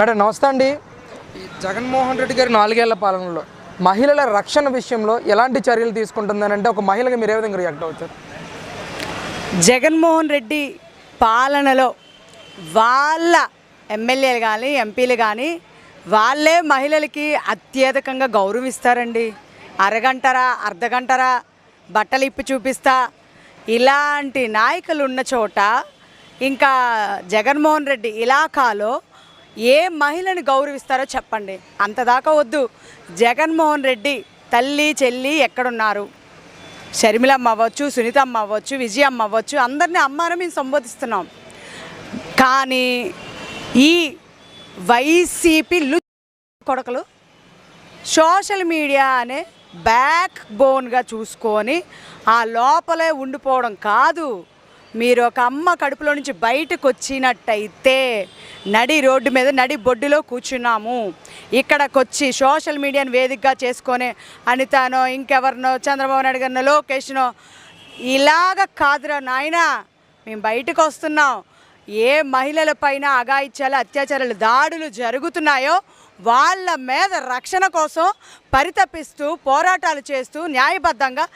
Madam నమస్తే అండి. జగన్మోహన్ రెడ్డి గారి 4 ఏళ్ల పాలనలో మహిళల రక్షణ విషయంలో ఎలాంటి చర్యలు తీసుకుంటుందని అంటే ఒక మహిళగా మీరు ఏ విధంగా రియాక్ట్ అవుతారు? జగన్మోహన్ రెడ్డి పాలనలో వాళ్ళ ఎమ్మెల్యేలు కానీ ఎంపీలు కానీ వాళ్ళే మహిళలకి అత్యధికంగా గౌరవిస్తారండి. అరగంటరా అర్ధగంటరా బట్టలు ఇప్పి చూపిస్తా ఇలాంటి నాయకులు ఉన్న చోట ఇంకా జగన్మోహన్ రెడ్డి ఇలాకాలో ఏ మహిళని గౌరవిస్తారో చెప్పండి. అంతదాకా వద్దు. జగన్మోహన్ రెడ్డి తల్లి చెల్లి ఎక్కడున్నారు? షర్మిలమ్మ అవ్వచ్చు, సునీతమ్మ అవ్వచ్చు, విజయమ్మ అవ్వచ్చు, అందరినీ అమ్మాని మేము సంబోధిస్తున్నాం. కానీ ఈ వైసీపీ కొడకలు సోషల్ మీడియా అనే బ్యాక్ బోన్గా చూసుకొని ఆ లోపలే ఉండిపోవడం కాదు. మీరు ఒక అమ్మ కడుపులో నుంచి బయటకు వచ్చినట్టయితే నడి రోడ్డు మీద నడి బొడ్డులో కూర్చున్నాము. ఇక్కడికి వచ్చి సోషల్ మీడియాని వేదికగా చేసుకొని అనితానో ఇంకెవరినో చంద్రబాబు నాయుడు గారినో లోకేష్నో ఇలాగ కాదురా నాయనా, మేము బయటకు వస్తున్నాం. ఏ మహిళల పైన అఘాయిత్యాలు అత్యాచారాలు దాడులు జరుగుతున్నాయో వాళ్ళ మీద రక్షణ కోసం పరితపిస్తూ పోరాటాలు చేస్తూ న్యాయబద్ధంగా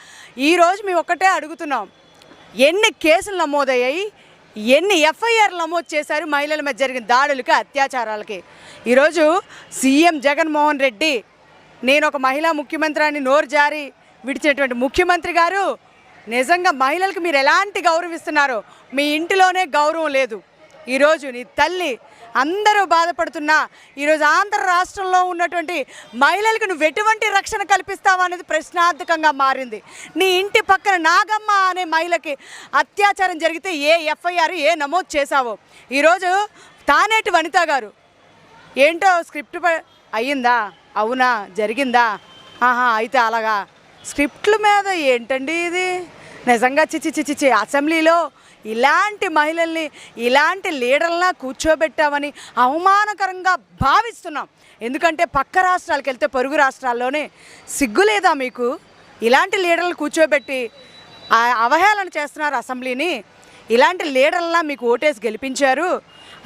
ఈరోజు మేము ఒక్కటే అడుగుతున్నాం. ఎన్ని కేసులు నమోదయ్యాయి, ఎన్ని ఎఫ్ఐఆర్లు నమోదు చేశారు మహిళల మీద జరిగిన దాడులకి అత్యాచారాలకి? ఈరోజు సీఎం జగన్మోహన్ రెడ్డి నేను ఒక మహిళా ముఖ్యమంత్రి అని నోరు జారి విడిచినటువంటి ముఖ్యమంత్రి గారు నిజంగా మహిళలకు మీరు ఎలాంటి గౌరవం ఇస్తున్నారో మీ ఇంటిలోనే గౌరవం లేదు. ఈరోజు నీ తల్లి అందరూ బాధపడుతున్నా ఈరోజు ఆంధ్ర రాష్ట్రంలో ఉన్నటువంటి మహిళలకు నువ్వు ఎటువంటి రక్షణ కల్పిస్తావా అనేది ప్రశ్నార్థకంగా మారింది. నీ ఇంటి పక్కన నాగమ్మ అనే మహిళకి అత్యాచారం జరిగితే ఏ ఎఫ్ఐఆర్ ఏ నమోదు చేశావో? ఈరోజు తానేటి వనిత గారు ఏంటో స్క్రిప్ట్ అయ్యిందా, అవునా, జరిగిందా, ఆహా అయితే అలాగా స్క్రిప్ట్ల మీద ఏంటండి ఇది? నిజంగా చిచి అసెంబ్లీలో ఇలాంటి మహిళల్ని ఇలాంటి లీడర్లా కూర్చోబెట్టామని అవమానకరంగా భావిస్తున్నాం. ఎందుకంటే పక్క రాష్ట్రాలకు వెళ్తే పొరుగు రాష్ట్రాల్లోనే సిగ్గు లేదా మీకు? ఇలాంటి లీడర్లు కూర్చోబెట్టి అవహేళన చేస్తున్నారు అసెంబ్లీని. ఇలాంటి లీడర్లా మీకు ఓటేసి గెలిపించారు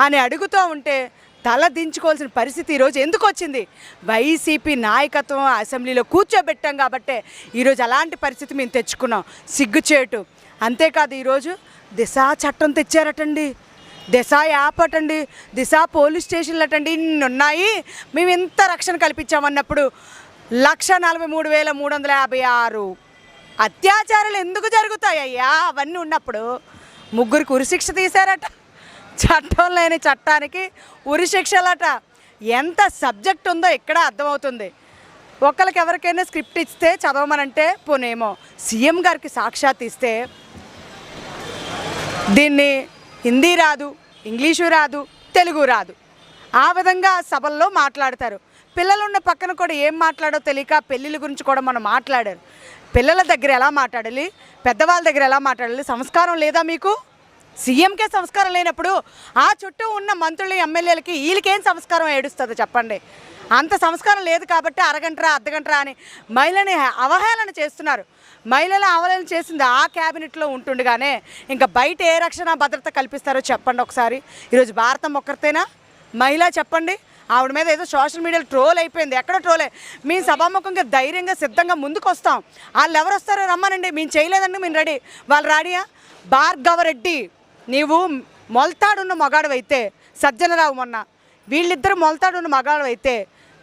అని అడుగుతూ ఉంటే తల దించుకోవాల్సిన పరిస్థితి ఈరోజు ఎందుకు వచ్చింది? వైసీపీ నాయకత్వం అసెంబ్లీలో కూర్చోబెట్టాం కాబట్టే ఈరోజు అలాంటి పరిస్థితి మేము తెచ్చుకున్నాం. సిగ్గుచేటు. అంతేకాదు ఈరోజు దిశ చట్టం తెచ్చారటండి, దిశ యాప్ అటండి, దిశ పోలీస్ స్టేషన్లు అటండి, ఇన్ని ఉన్నాయి. మేము ఎంత రక్షణ కల్పించామన్నప్పుడు 1,43,356 అత్యాచారాలు ఎందుకు జరుగుతాయ్యా? అవన్నీ ఉన్నప్పుడు 3 ఉరిశిక్ష తీశారట. చట్టం లేని చట్టానికి ఉరిశిక్షలట. ఎంత సబ్జెక్ట్ ఉందో ఇక్కడ అర్థమవుతుంది. ఒకరికి ఎవరికైనా స్క్రిప్ట్ ఇస్తే చదవమనంటే పోనేమో సీఎం గారికి సాక్షాత్ ఇస్తే దీన్ని హిందీ రాదు, ఇంగ్లీషు రాదు, తెలుగు రాదు, ఆ విధంగా సభల్లో మాట్లాడతారు. పిల్లలున్న పక్కన కూడా ఏం మాట్లాడో తెలియక పెళ్ళిళ్ళ గురించి కూడా మనం మాట్లాడారు. పిల్లల దగ్గర ఎలా మాట్లాడాలి, పెద్దవాళ్ళ దగ్గర ఎలా మాట్లాడాలి? సంస్కారం లేదా మీకు? సీఎంకే సంస్కారం లేనప్పుడు ఆ చుట్టూ ఉన్న మంత్రులు ఎమ్మెల్యేలకి వీళ్ళకేం సంస్కారం ఏడుస్తుందో చెప్పండి? అంత సంస్కారం లేదు కాబట్టి అరగంటరా అర్ధగంటరా అని మహిళని అవహేళన చేస్తున్నారు. మహిళల అవహేళన చేసింది ఆ క్యాబినెట్లో ఉంటుండగానే ఇంకా బయట ఏ రక్షణ భద్రత కల్పిస్తారో చెప్పండి ఒకసారి. ఈరోజు భారతం ఒక్కరితేనా మహిళ చెప్పండి? ఆవిడ మీద ఏదో సోషల్ మీడియాలో ట్రోల్ అయిపోయింది. ఎక్కడ ట్రోలే? మేము సభాముఖంగా ధైర్యంగా సిద్ధంగా ముందుకు వస్తాం. వాళ్ళు ఎవరు వస్తారో రమ్మనండి, మేము చేయలేదండి, మేము రెడీ. వాళ్ళు రాడియా? భార్గవరెడ్డి నీవు మొలతాడున్న మగాడు అయితే, సజ్జనరావు మొన్న వీళ్ళిద్దరు మొలతాడున్న మగాడు అయితే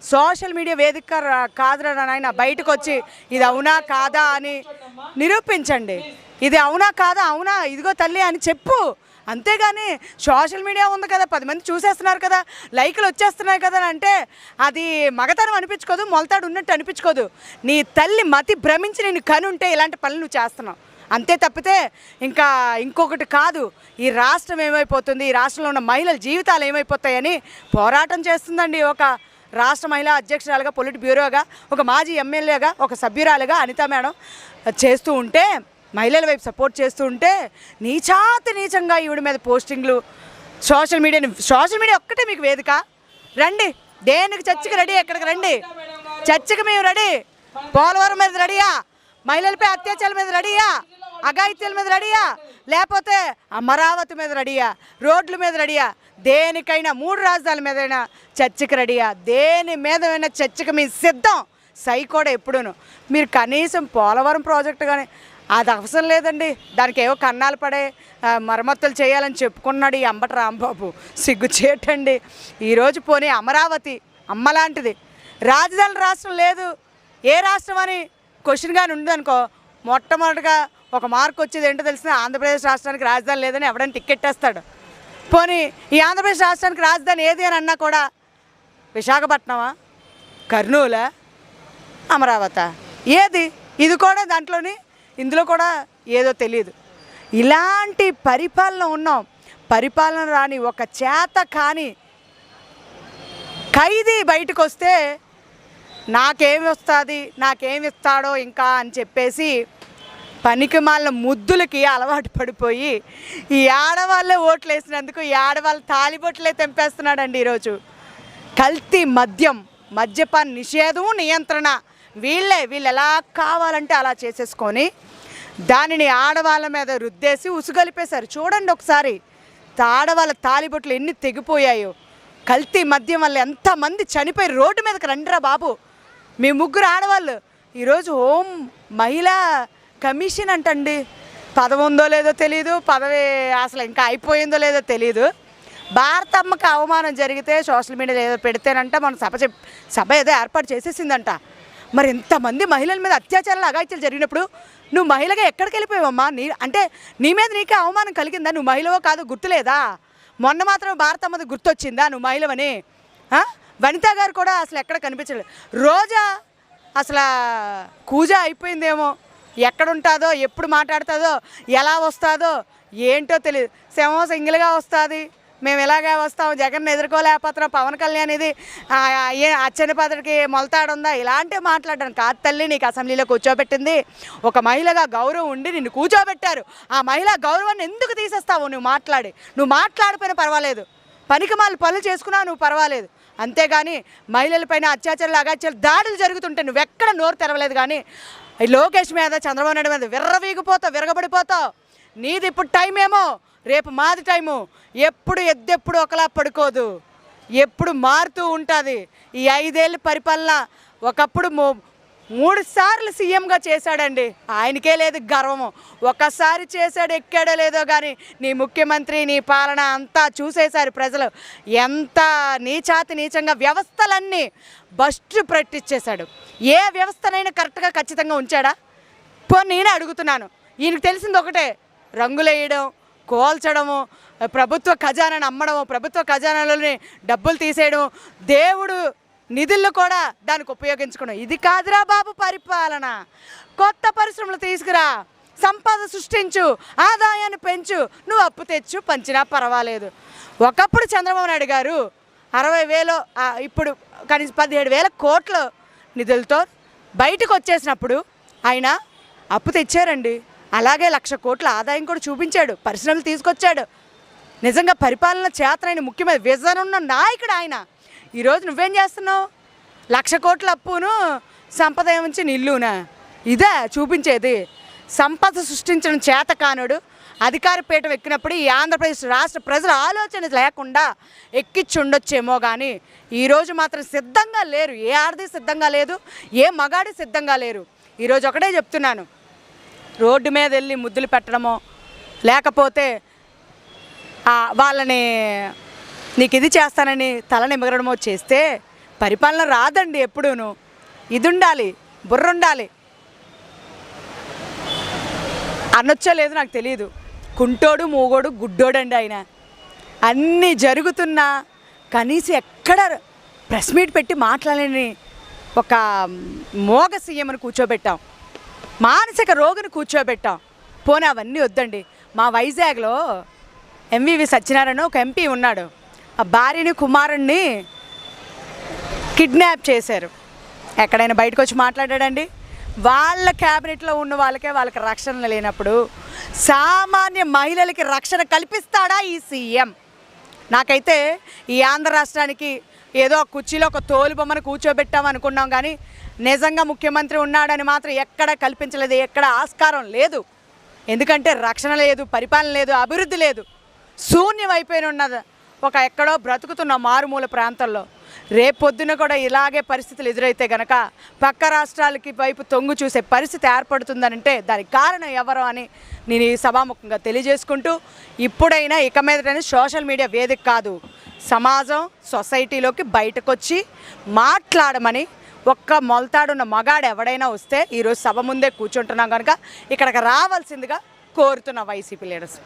సోషల్ మీడియా వేదిక కాదురా నాయన, బయటకు వచ్చి ఇది అవునా కాదా అని నిరూపించండి. ఇది అవునా కాదా, అవునా ఇదిగో తల్లి అని చెప్పు. అంతేగాని సోషల్ మీడియా ఉంది కదా, 10 మంది చూసేస్తున్నారు కదా, లైకులు వచ్చేస్తున్నాయి కదా అంటే అది మగతనం అనిపించుకోదు, మొలతాడు ఉన్నట్టు అనిపించుకోదు. నీ తల్లి మతి భ్రమించి నేను కనుంటే ఇలాంటి పనులు నువ్వు చేస్తున్నావు. అంతే తప్పితే ఇంకా ఇంకొకటి కాదు. ఈ రాష్ట్రం ఏమైపోతుంది, ఈ రాష్ట్రంలో ఉన్న మహిళల జీవితాలు ఏమైపోతాయని పోరాటం చేస్తుందండి ఒక రాష్ట్ర మహిళా అధ్యక్షురాలుగా, పొలిట్ బ్యూరోగా, ఒక మాజీ ఎమ్మెల్యేగా, ఒక సభ్యురాలుగా అనిత మేడం చేస్తూ ఉంటే, మహిళల వైపు సపోర్ట్ చేస్తూ ఉంటే నీచంగా ఈవిడ మీద పోస్టింగ్లు, సోషల్ మీడియా ఒక్కటే మీకు వేదిక. రండి, దేనికి చర్చకి రెడీ, ఎక్కడికి రండి, చర్చకి మేము రెడీ. పోలవరం మీద రెడీయా, మహిళలపై అత్యాచారాల మీద రెడీయా, అఘాయిత్యాల మీద రెడీయా, లేకపోతే అమరావతి మీద రెడీయా, రోడ్ల మీద రెడీయా, దేనికైనా 3 రాజధానుల మీదైనా చర్చకి రెడీయా, దేని మీదైనా చర్చకి మీ సిద్ధం. సై కూడా ఎప్పుడూను. మీరు కనీసం పోలవరం ప్రాజెక్టు కానీ అది అవసరం లేదండి. దానికి ఏవో కన్నాలు పడే మరమ్మతులు చేయాలని చెప్పుకున్నాడు ఈ అంబటి రాంబాబు. సిగ్గుచేటండి. ఈరోజు పోనీ అమరావతి అమ్మలాంటిది రాజధాని రాష్ట్రం లేదు, ఏ రాష్ట్రం అని క్వశ్చన్ కానీ ఉందనుకో, మొట్టమొదటిగా ఒక మార్క్ వచ్చేది ఏంటో తెలిసిన ఆంధ్రప్రదేశ్ రాష్ట్రానికి రాజధాని లేదని ఎవడైనా టికెట్ వేస్తాడు. పోనీ ఈ ఆంధ్రప్రదేశ్ రాష్ట్రానికి రాజధాని ఏది అని అన్నా కూడా విశాఖపట్నమా, కర్నూలా, అమరావతి ఏది? ఇది కూడా దాంట్లోని, ఇందులో కూడా ఏదో తెలియదు. ఇలాంటి పరిపాలన ఉన్నాం. పరిపాలన రాని ఒక చేత కానీ ఖైదీ బయటకు వస్తే నాకేమి వస్తుంది, నాకేమి ఇస్తాడో ఇంకా అని చెప్పేసి పనికిమాలిన ముద్దులకి అలవాటు పడిపోయి ఈ ఆడవాళ్ళే ఓట్లు వేసినందుకు ఈ ఆడవాళ్ళ తాలిబొట్లే తెంపేస్తున్నాడండి ఈరోజు. కల్తీ మద్యం, మద్యపాన నిషేధం, నియంత్రణ వీళ్ళు ఎలా కావాలంటే అలా చేసేసుకొని దానిని ఆడవాళ్ళ మీద రుద్దేసి ఉసుగలిపేశారు. చూడండి ఒకసారి ఆడవాళ్ళ తాలిబొట్లు ఎన్ని తెగిపోయాయో. కల్తీ మద్యం వల్ల ఎంతమంది చనిపోయి రోడ్డు మీదకి రండిరా బాబు. మీ 3 ఆడవాళ్ళు ఈరోజు హోం మహిళా కమిషన్ అంటండి. పదవి ఉందో లేదో తెలియదు, పదవి అసలు ఇంకా అయిపోయిందో లేదో తెలియదు. భారతమ్మకి అవమానం జరిగితే సోషల్ మీడియాలో ఏదో పెడితేనంట మన సభ ఏదో ఏర్పాటు చేసేసిందంట. మరి ఇంతమంది మహిళల మీద అత్యాచారాలు అఘాయిత్యాలు జరిగినప్పుడు నువ్వు మహిళగా ఎక్కడికి వెళ్ళిపోయావమ్మా? అంటే నీ మీద నీకే అవమానం కలిగిందా? నువ్వు మహిళవో కాదో గుర్తులేదా? మొన్న మాత్రం భారతమ్మది గుర్తొచ్చిందా నువ్వు మహిళవని? వనితా గారు కూడా అసలు ఎక్కడ కనిపించలేదు. రోజా అసలు కూజా అయిపోయిందేమో. ఎక్కడుంటుందో, ఎప్పుడు మాట్లాడుతుందో, ఎలా వస్తుందో ఏంటో తెలియదు. శవం సింగిల్గా వస్తుంది, మేము ఇలాగే వస్తాం, జగన్ ఎదుర్కోలేకపోతున్నాం, పవన్ కళ్యాణ్ ఇది అచ్చని పాత్రకి మొలతాడుందా, ఇలాంటివి మాట్లాడడానికి కాదు తల్లి. నీకు అసెంబ్లీలో కూర్చోబెట్టింది ఒక మహిళగా గౌరవం ఉండి నిన్ను కూర్చోబెట్టారు. ఆ మహిళా గౌరవాన్ని ఎందుకు తీసేస్తావు? నువ్వు మాట్లాడిపోయినా పర్వాలేదు, పనికిమాలిన పనులు చేసుకున్నావు నువ్వు పర్వాలేదు. అంతేగాని మహిళలపైన అత్యాచారాలు అగాత్యాలు దాడులు జరుగుతుంటే నువ్వెక్కడ నోరు తెరవలేదు. కానీ లోకేష్ మీద, చంద్రబాబు నాయుడు మీద విరగబడిపోతావు. నీది ఇప్పుడు టైం ఏమో, రేపు మాది టైము. ఎప్పుడు ఒకలా పడుకోదు, ఎప్పుడు మారుతూ ఉంటుంది. ఈ 5 ఏళ్ళ పరిపాలన ఒకప్పుడు 3 సార్లు సీఎంగా చేశాడండి. ఆయనకే లేదు గర్వము. ఒకసారి చేశాడు, ఎక్కాడో లేదో కానీ నీ ముఖ్యమంత్రి, నీ పాలన అంతా చూసేశారు ప్రజలు. ఎంత నీచంగా వ్యవస్థలన్నీ బస్టు పెట్టించేశాడు. ఏ వ్యవస్థనైనా కరెక్ట్గా ఖచ్చితంగా ఉంచాడా? పోనీ నేనే అడుగుతున్నాను. ఈయనకు తెలిసింది ఒకటే, రంగులేయడం, కోల్చడము, ప్రభుత్వ ఖజానాను అమ్మడము, ప్రభుత్వ ఖజానాలోని డబ్బులు తీసేయడం, దేవుడు నిధులను కూడా దానికి ఉపయోగించుకోవడం. ఇది కాదురా బాబు పరిపాలన. కొత్త పరిశ్రమలు తీసుకురా, సంపద సృష్టించు, ఆదాయాన్ని పెంచు, నువ్వు అప్పు తెచ్చు పంచినా పర్వాలేదు. ఒకప్పుడు చంద్రబాబు నాయుడు గారు 60,000 ఇప్పుడు కనీసం 17,000 కోట్ల నిధులతో బయటకు వచ్చేసినప్పుడు ఆయన అప్పు తెచ్చారండి. అలాగే 1,00,000 కోట్ల ఆదాయం కూడా చూపించాడు, పరిశ్రమలు తీసుకొచ్చాడు. నిజంగా పరిపాలన చేతనైన ముఖ్యమైన విజన్ ఉన్న నాయకుడు ఆయన. ఈరోజు నువ్వేం చేస్తున్నావు? 1,00,000 కోట్ల అప్పును సంపద ఏమించి నిల్లునా? ఇదే చూపించేది. సంపద సృష్టించడం చేత కానుడు అధికార పీఠం ఎక్కినప్పుడు ఈ ఆంధ్రప్రదేశ్ రాష్ట్ర ప్రజల ఆలోచన లేకుండా ఎక్కించి ఉండొచ్చేమో కానీ ఈరోజు మాత్రం సిద్ధంగా లేరు. ఏ ఆడది సిద్ధంగా లేదు, ఏ మగాడి సిద్ధంగా లేరు. ఈరోజు ఒకటే చెప్తున్నాను, రోడ్డు మీద వెళ్ళి ముద్దులు పెట్టడమో లేకపోతే వాళ్ళని నీకు ఇది చేస్తానని తలనిమ్మగడమో చేస్తే పరిపాలన రాదండి. ఎప్పుడూను ఇది ఉండాలి, బుర్ర ఉండాలి. అనొచ్చో లేదు నాకు తెలియదు. కుంటోడు మూగోడు గుడ్డోడండి ఆయన. అన్నీ జరుగుతున్నా కనీసం ఎక్కడ ప్రెస్ మీట్ పెట్టి మాట్లాడలేని ఒక మోగ సీఎంని కూర్చోబెట్టాం, మానసిక రోగిని కూర్చోబెట్టాం. పోనీ అవన్నీ వద్దండి. మా వైజాగ్లో ఎంవివి సత్యనారాయణ ఒక ఎంపీ ఉన్నాడు. ఆ భార్యని కుమారుణ్ణి కిడ్నాప్ చేశారు. ఎక్కడైనా బయటకు వచ్చి మాట్లాడాడండి? వాళ్ళ క్యాబినెట్లో ఉన్న వాళ్ళకి రక్షణ లేనప్పుడు సామాన్య మహిళలకి రక్షణ కల్పిస్తాడా ఈ సీఎం? నాకైతే ఈ ఆంధ్ర రాష్ట్రానికి ఏదో కుర్చీలో ఒక తోలుబొమ్మను కూర్చోబెట్టాం అనుకున్నాం కానీ నిజంగా ముఖ్యమంత్రి ఉన్నాడని మాత్రం ఎక్కడ కల్పించలేదు, ఎక్కడ ఆస్కారం లేదు. ఎందుకంటే రక్షణ లేదు, పరిపాలన లేదు, అభివృద్ధి లేదు, శూన్యం అయిపోయిన ఉన్నది ఒక ఎక్కడో బ్రతుకుతున్న మారుమూల ప్రాంతాల్లో. రేపొద్దున కూడా ఇలాగే పరిస్థితులు ఎదురైతే గనక పక్క రాష్ట్రాలకి వైపు తొంగు చూసే పరిస్థితి ఏర్పడుతుందనంటే దానికి కారణం ఎవరు అని నేను ఈ సభాముఖంగా తెలియజేసుకుంటూ, ఇప్పుడైనా ఇక మీదటైనా సోషల్ మీడియా వేదిక కాదు, సమాజం సొసైటీలోకి బయటకు వచ్చి మాట్లాడమని, ఒక్క మొలతాడున్న మగాడు ఎవడైనా వస్తే ఈరోజు సభ ముందే కూర్చుంటున్నాం కనుక ఇక్కడికి రావాల్సిందిగా కోరుతున్న వైసీపీ లీడర్స్.